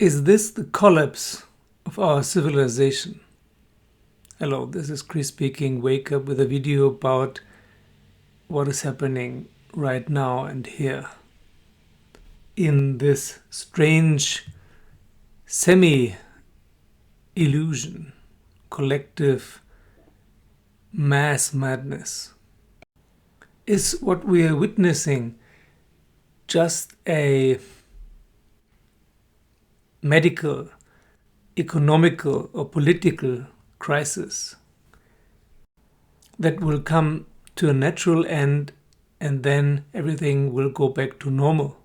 Is this the collapse of our civilization? Hello, this is Chris speaking. Wake up with a video about what is happening right now and here in this strange semi-illusion, collective mass madness. Is what we are witnessing just a medical, economical, or political crisis that will come to a natural end and then everything will go back to normal?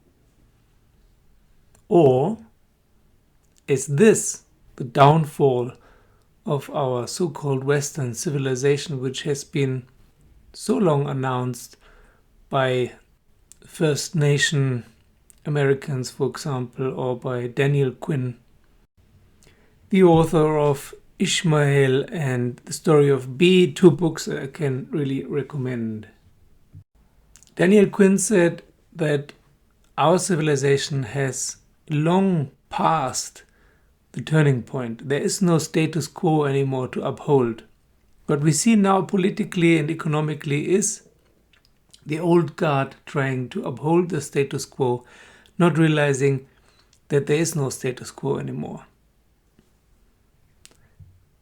Or is this the downfall of our so-called Western civilization, which has been so long announced by First Nation Americans, for example, or by Daniel Quinn, the author of Ishmael and the Story of B, two books that I can really recommend. Daniel Quinn said that our civilization has long passed the turning point. There is no status quo anymore to uphold. What we see now politically and economically is the old guard trying to uphold the status quo, not realizing that there is no status quo anymore.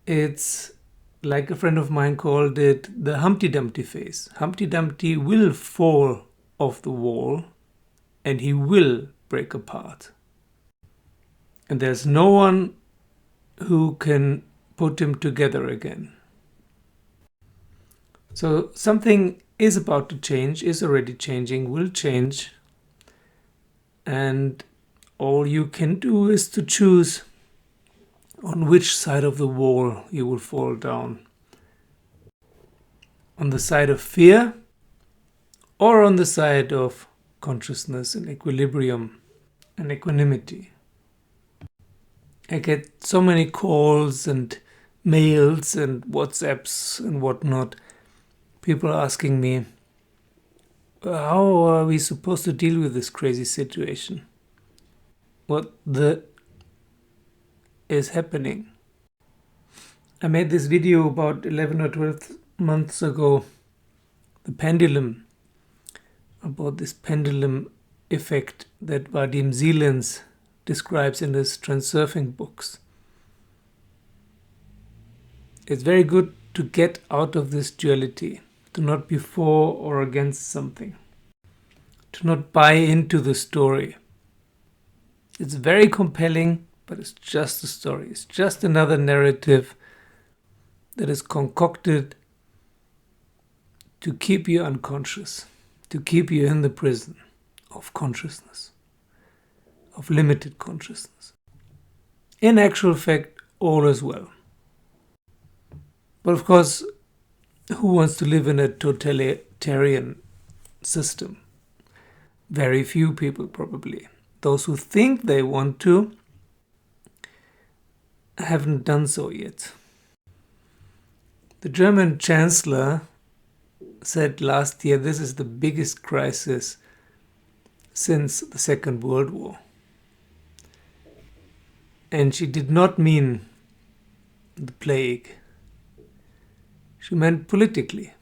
It's like a friend of mine called it the Humpty Dumpty phase. Humpty Dumpty will fall off the wall and he will break apart. And there's no one who can put him together again. So something is about to change, is already changing, will change. And all you can do is to choose on which side of the wall you will fall down. On the side of fear or on the side of consciousness and equilibrium and equanimity. I get so many calls and mails and WhatsApps and whatnot. People asking me, how are we supposed to deal with this crazy situation? What is happening? I made this video about 11 or 12 months ago, the pendulum, about this pendulum effect that Vadim Zeelands describes in his Transcending books. It's very good to get out of this duality, to not be for or against something, to not buy into the story. It's very compelling, but it's just a story. It's just another narrative that is concocted to keep you unconscious, to keep you in the prison of consciousness, of limited consciousness. In actual fact, all is well. But of course, who wants to live in a totalitarian system? Very few people, probably. Those who think they want to haven't done so yet. The German Chancellor said last year this is the biggest crisis since the Second World War. And she did not mean the plague. She meant politically.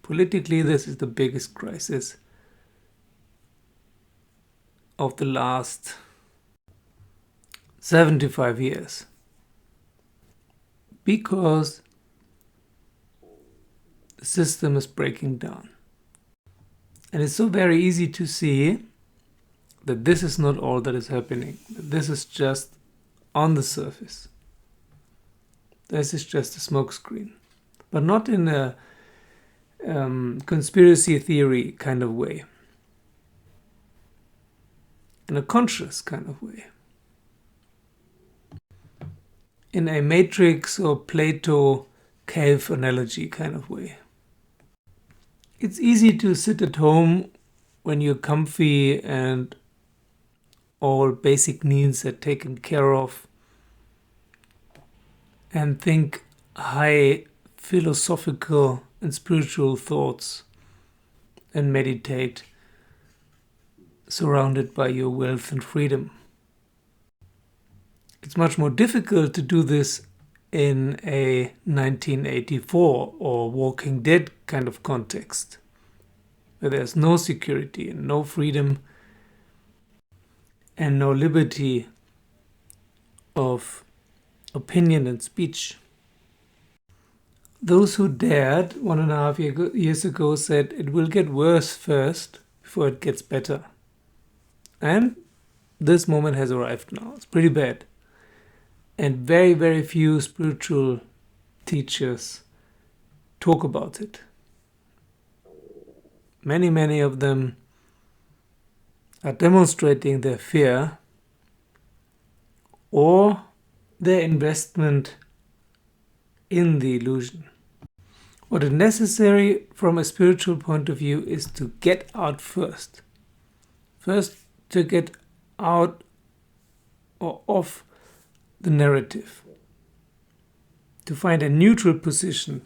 Politically, this is the biggest crisis of the last 75 years. Because the system is breaking down. And it's so very easy to see that this is not all that is happening. That this is just on the surface. This is just a smokescreen. But not in a conspiracy theory kind of way. In a conscious kind of way. In a Matrix or Plato cave analogy kind of way. It's easy to sit at home when you're comfy and all basic needs are taken care of and think high philosophical and spiritual thoughts and meditate surrounded by your wealth and freedom. It's much more difficult to do this in a 1984 or Walking Dead kind of context, where there's no security and no freedom and no liberty of opinion and speech. Those who dared 1.5 years ago said it will get worse first before it gets better. And this moment has arrived now. It's pretty bad. And very, very few spiritual teachers talk about it. Many, many of them are demonstrating their fear or their investment in the illusion. What is necessary from a spiritual point of view is to get out first. First, to get out or off the narrative. To find a neutral position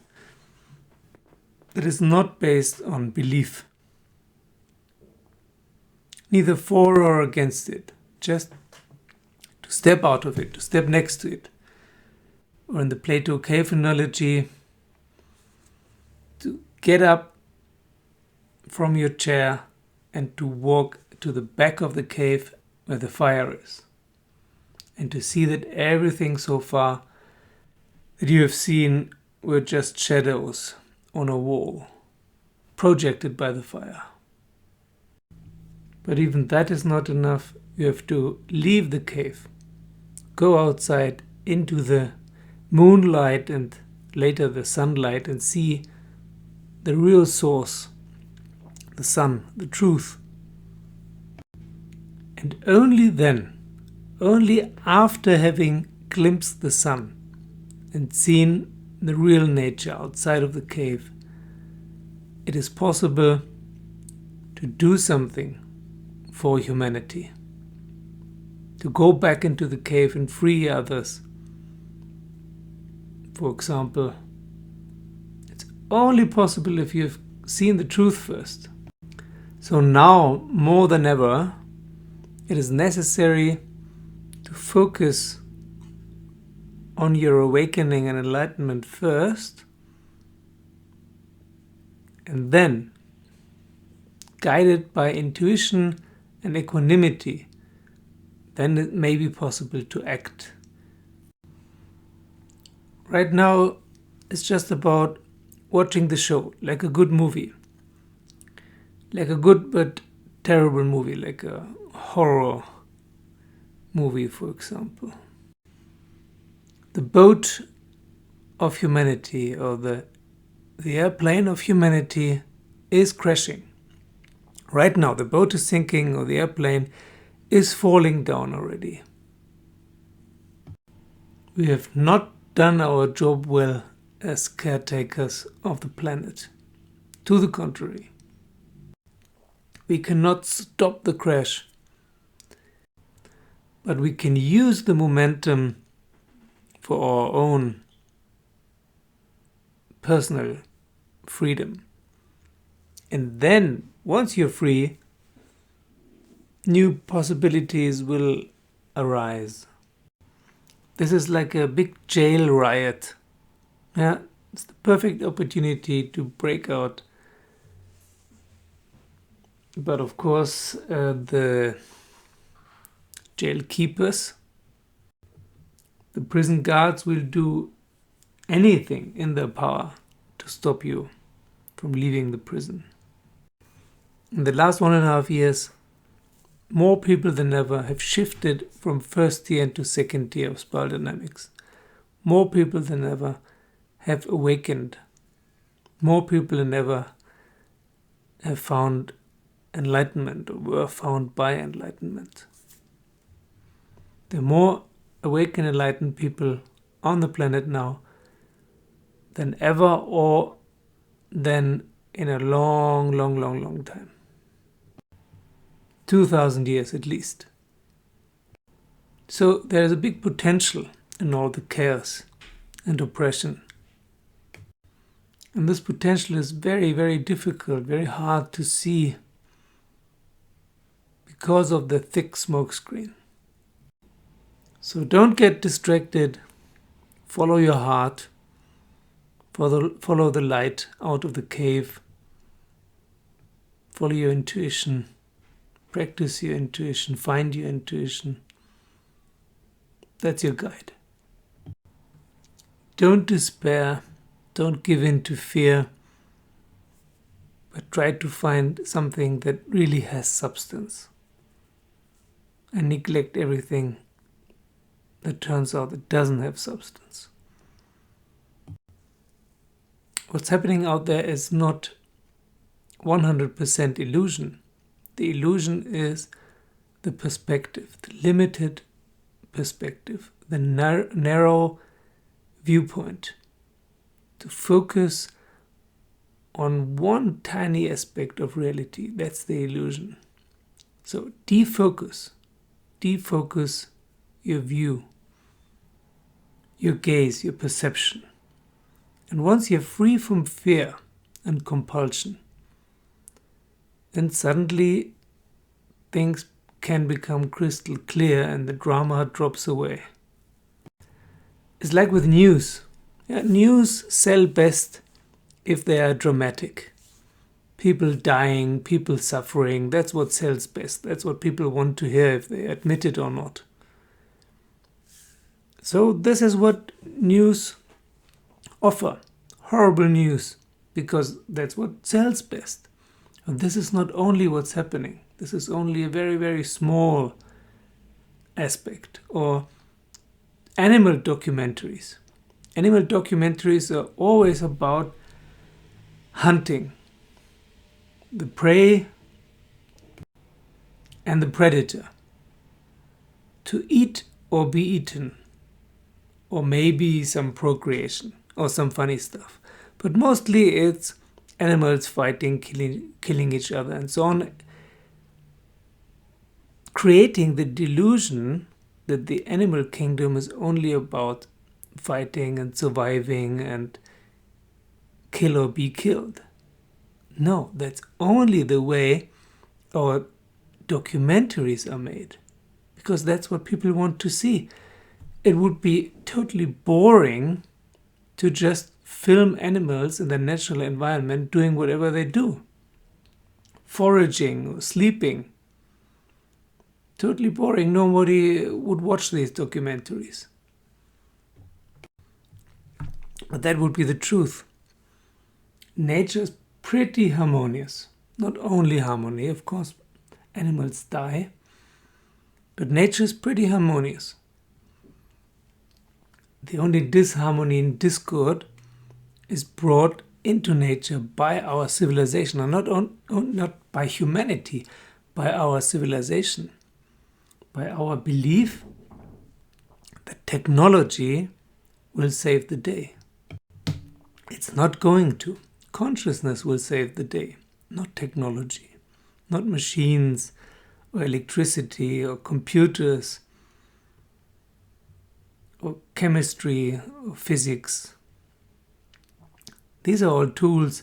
that is not based on belief. Neither for or against it. Just to step out of it, to step next to it. Or in the Plato cave analogy, to get up from your chair and to walk to the back of the cave where the fire is. And to see that everything so far that you have seen were just shadows on a wall, projected by the fire. But even that is not enough. You have to leave the cave, go outside into the moonlight and later the sunlight and see the real source, the sun, the truth. And only then, only after having glimpsed the sun and seen the real nature outside of the cave, it is possible to do something for humanity. To go back into the cave and free others. For example, it's only possible if you've seen the truth first. So now, more than ever, it is necessary to focus on your awakening and enlightenment first, and then, guided by intuition and equanimity, then it may be possible to act. Right now, it's just about watching the show, like a good movie. Like a good but terrible movie, like a horror movie, for example. The boat of humanity, or the airplane of humanity, is crashing. Right now, the boat is sinking, or the airplane is falling down already. We have not done our job well as caretakers of the planet. To the contrary. We cannot stop the crash, but we can use the momentum for our own personal freedom. And then, once you're free, new possibilities will arise. This is like a big jail riot. Yeah, it's the perfect opportunity to break out. But of course, the jail keepers, the prison guards will do anything in their power to stop you from leaving the prison. In the last 1.5 years, more people than ever have shifted from first tier into second tier of spiral dynamics. More people than ever have awakened. More people than ever have found enlightenment, or were found by enlightenment. There are more awakened, enlightened people on the planet now than ever, or than in a long, long, long, long time. 2,000 years at least. So there is a big potential in all the chaos and oppression. And this potential is very, very difficult, very hard to see because of the thick smoke screen. So don't get distracted. Follow your heart. Follow the light out of the cave. Follow your intuition. Practice your intuition. Find your intuition. That's your guide. Don't despair. Don't give in to fear. But try to find something that really has substance. And neglect everything that turns out it doesn't have substance. What's happening out there is not 100% illusion. The illusion is the perspective, the limited perspective, the narrow viewpoint. To focus on one tiny aspect of reality, that's the illusion. So defocus your view, your gaze, your perception. And once you're free from fear and compulsion, then suddenly things can become crystal clear and the drama drops away. It's like with news. News sell best if they are dramatic. People dying, people suffering, that's what sells best. That's what people want to hear, if they admit it or not. So this is what news offer. Horrible news, because that's what sells best. And this is not only what's happening. This is only a very, very small aspect. Or animal documentaries. Animal documentaries are always about hunting. The prey and the predator. To eat or be eaten. Or maybe some procreation or some funny stuff. But mostly it's animals fighting, killing each other and so on. Creating the delusion that the animal kingdom is only about fighting and surviving and kill or be killed. No, that's only the way our documentaries are made. Because that's what people want to see. It would be totally boring to just film animals in their natural environment doing whatever they do. Foraging or sleeping. Totally boring. Nobody would watch these documentaries. But that would be the truth. Nature is pretty harmonious. Not only harmony, of course, animals die. But nature is pretty harmonious. The only disharmony and discord is brought into nature by our civilization, and not by humanity, by our civilization, by our belief that technology will save the day. It's not going to. Consciousness will save the day, not technology, not machines or electricity or computers or chemistry or physics. These are all tools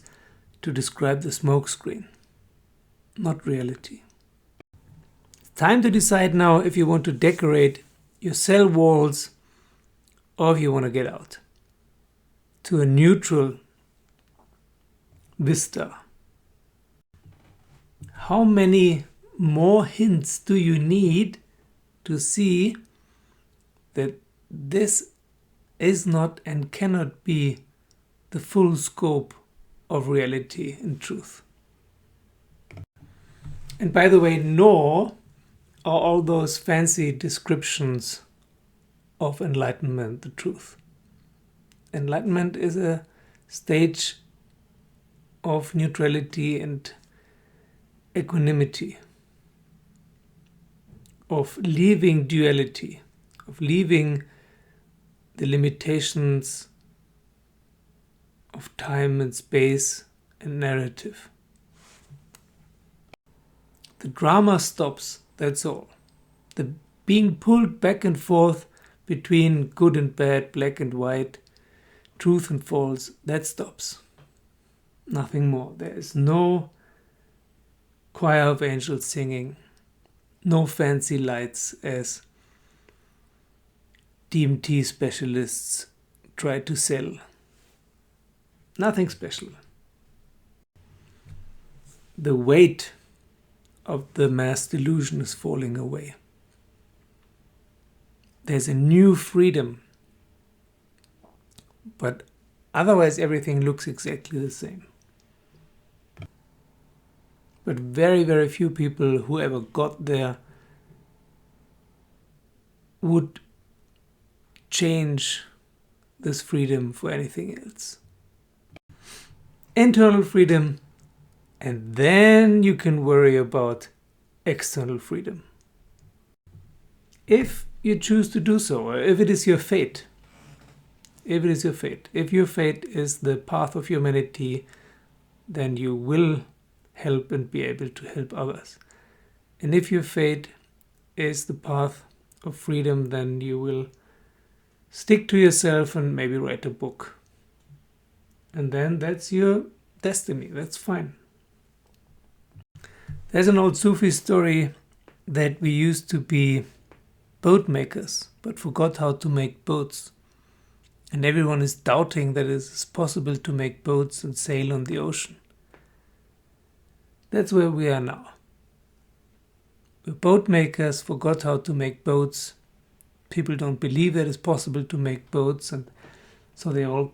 to describe the smokescreen, not reality. It's time to decide now if you want to decorate your cell walls or if you want to get out to a neutral vista. How many more hints do you need to see that this is not and cannot be the full scope of reality and truth? And by the way, nor are all those fancy descriptions of enlightenment the truth. Enlightenment is a stage of neutrality and equanimity, of leaving duality, of leaving the limitations of time and space and narrative. The drama stops, that's all. The being pulled back and forth between good and bad, black and white, truth and false, that stops. Nothing more. There is no choir of angels singing, no fancy lights as DMT specialists try to sell. Nothing special. The weight of the mass delusion is falling away. There's a new freedom, but otherwise everything looks exactly the same. But very, very few people who ever got there would change this freedom for anything else. Internal freedom, and then you can worry about external freedom. If you choose to do so, or if it is your fate. If it is your fate. If your fate is the path of humanity, then you will help and be able to help others. And if your fate is the path of freedom, then you will stick to yourself and maybe write a book. And then that's your destiny. That's fine. There's an old Sufi story that we used to be boat makers, but forgot how to make boats. And everyone is doubting that it is possible to make boats and sail on the ocean. That's where we are now. We're boat makers, forgot how to make boats. People don't believe that it's possible to make boats, and so they all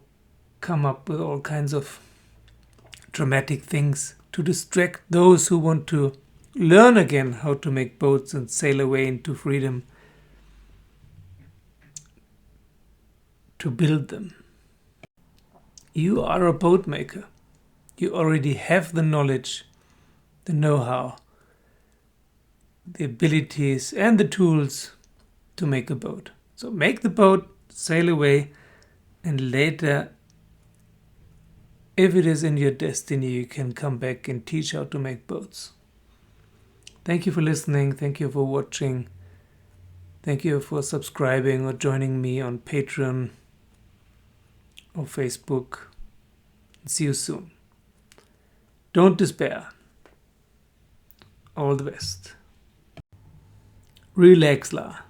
come up with all kinds of dramatic things to distract those who want to learn again how to make boats and sail away into freedom, to build them. You are a boat maker. You already have the knowledge, the know-how, the abilities and the tools to make a boat. So make the boat, sail away, and later, if it is in your destiny, you can come back and teach how to make boats. Thank you for listening. Thank you for watching. Thank you for subscribing or joining me on Patreon or Facebook. See you soon. Don't despair. All the best. Relax, la.